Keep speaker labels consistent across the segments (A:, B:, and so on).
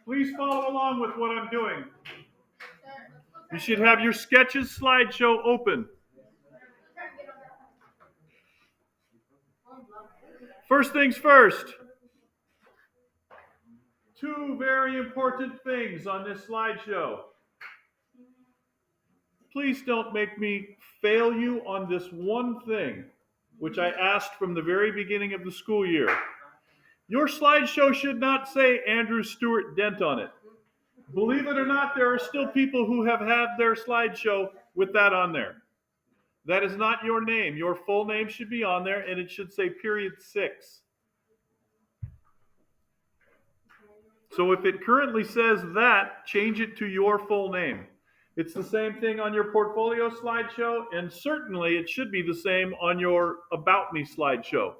A: Please follow along with what I'm doing. You should have your Sketches slideshow open. First things first. Two very important things on this slideshow. Please don't make me fail you on this one thing, which I asked from the very beginning of the school year. Your slideshow should not say Andrew Stewart Dent on it. Believe it or not, there are still people who have had their slideshow with that on there. That is not your name. Your full name should be on there, and it should say period 6. So if it currently says that, change it to your full name. It's the same thing on your portfolio slideshow, and certainly it should be the same on your About Me slideshow,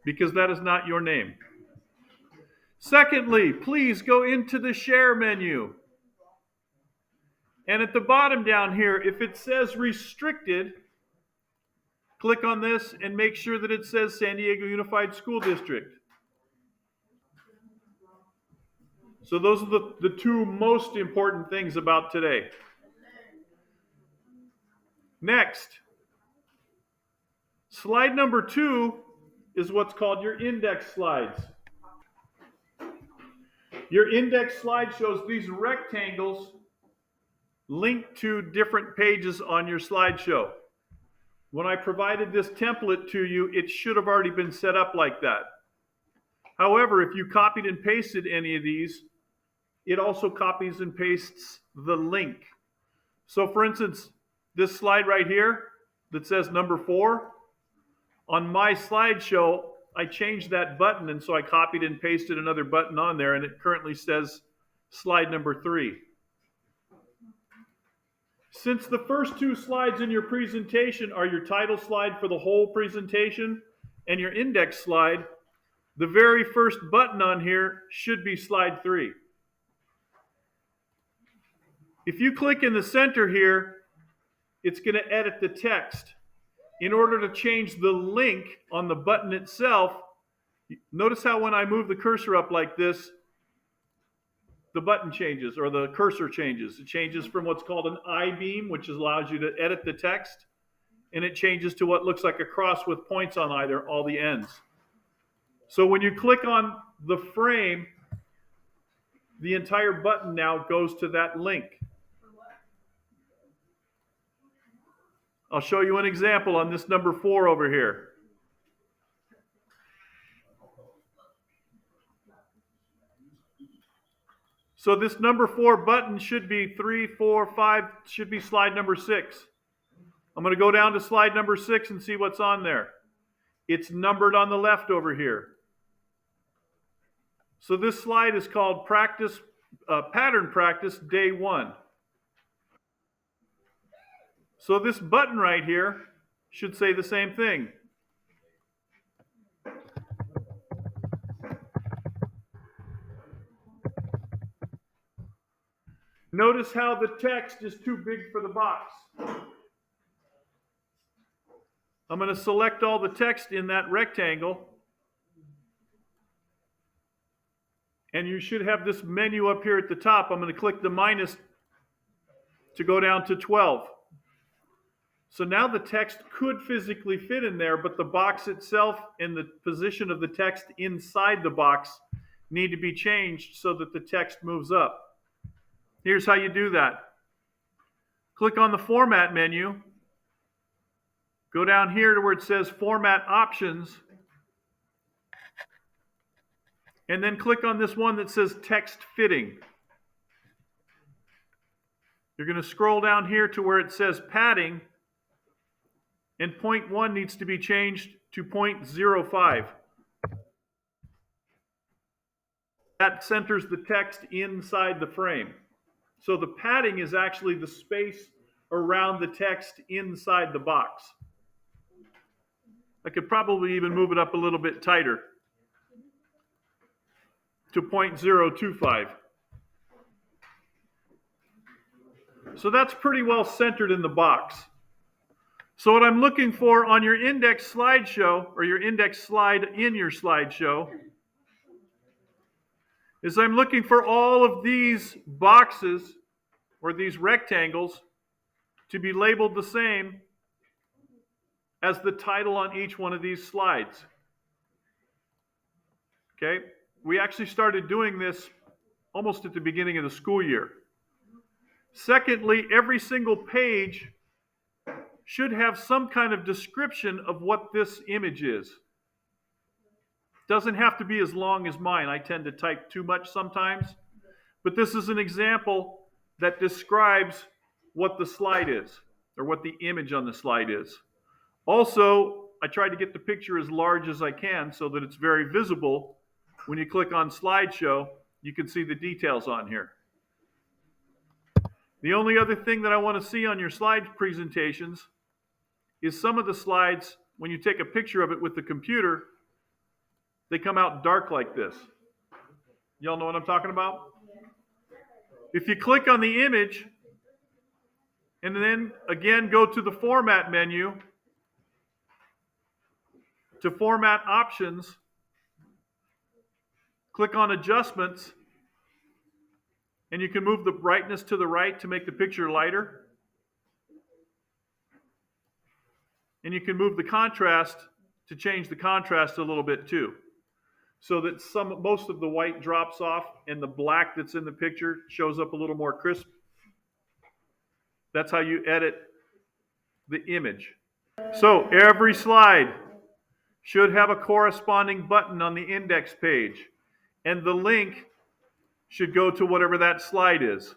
A: because that is not your name. Secondly, please go into the Share menu. And at the bottom down here, if it says Restricted, click on this and make sure that it says San Diego Unified School District. So those are the two most important things about today. Next, slide number 2 is what's called your index slides. Your index slide shows these rectangles linked to different pages on your slideshow. When I provided this template to you, it should have already been set up like that. However, if you copied and pasted any of these, it also copies and pastes the link. So for instance, this slide right here that says number 4, on my slideshow, I changed that button, and so I copied and pasted another button on there, and it currently says slide number 3. Since the first 2 slides in your presentation are your title slide for the whole presentation and your index slide, the very first button on here should be slide 3. If you click in the center here, it's going to edit the text. In order to change the link on the button itself, notice how when I move the cursor up like this, the button changes, or the cursor changes. It changes from what's called an I-beam, which allows you to edit the text, and it changes to what looks like a cross with points on either, all the ends. So when you click on the frame, the entire button now goes to that link. I'll show you an example on this number 4 over here. So this number 4 button should be 3, 4, 5, should be slide number 6. I'm going to go down to slide number 6 and see what's on there. It's numbered on the left over here. So this slide is called Pattern Practice Day 1. So this button right here should say the same thing. Notice how the text is too big for the box. I'm going to select all the text in that rectangle. And you should have this menu up here at the top. I'm going to click the minus to go down to 12. So now the text could physically fit in there, but the box itself and the position of the text inside the box need to be changed so that the text moves up. Here's how you do that. Click on the Format menu. Go down here to where it says Format Options. And then click on this one that says Text Fitting. You're going to scroll down here to where it says Padding. And point 1 needs to be changed to 0.05. That centers the text inside the frame. So the padding is actually the space around the text inside the box. I could probably even move it up a little bit tighter to 0.025. So that's pretty well centered in the box. So what I'm looking for on your index slideshow, or your index slide in your slideshow, is I'm looking for all of these boxes or these rectangles to be labeled the same as the title on each one of these slides. Okay? We actually started doing this almost at the beginning of the school year. Secondly, every single page should have some kind of description of what this image is. Doesn't have to be as long as mine. I tend to type too much sometimes. But this is an example that describes what the slide is, or what the image on the slide is. Also, I tried to get the picture as large as I can so that it's very visible. When you click on slideshow, you can see the details on here. The only other thing that I want to see on your slide presentations is some of the slides, when you take a picture of it with the computer, they come out dark like this. Y'all know what I'm talking about? If you click on the image and then again go to the format menu, to format options, click on adjustments, and you can move the brightness to the right to make the picture lighter. And you can move the contrast to change the contrast a little bit too, so that most of the white drops off and the black that's in the picture shows up a little more crisp. That's how you edit the image. So every slide should have a corresponding button on the index page, and the link should go to whatever that slide is.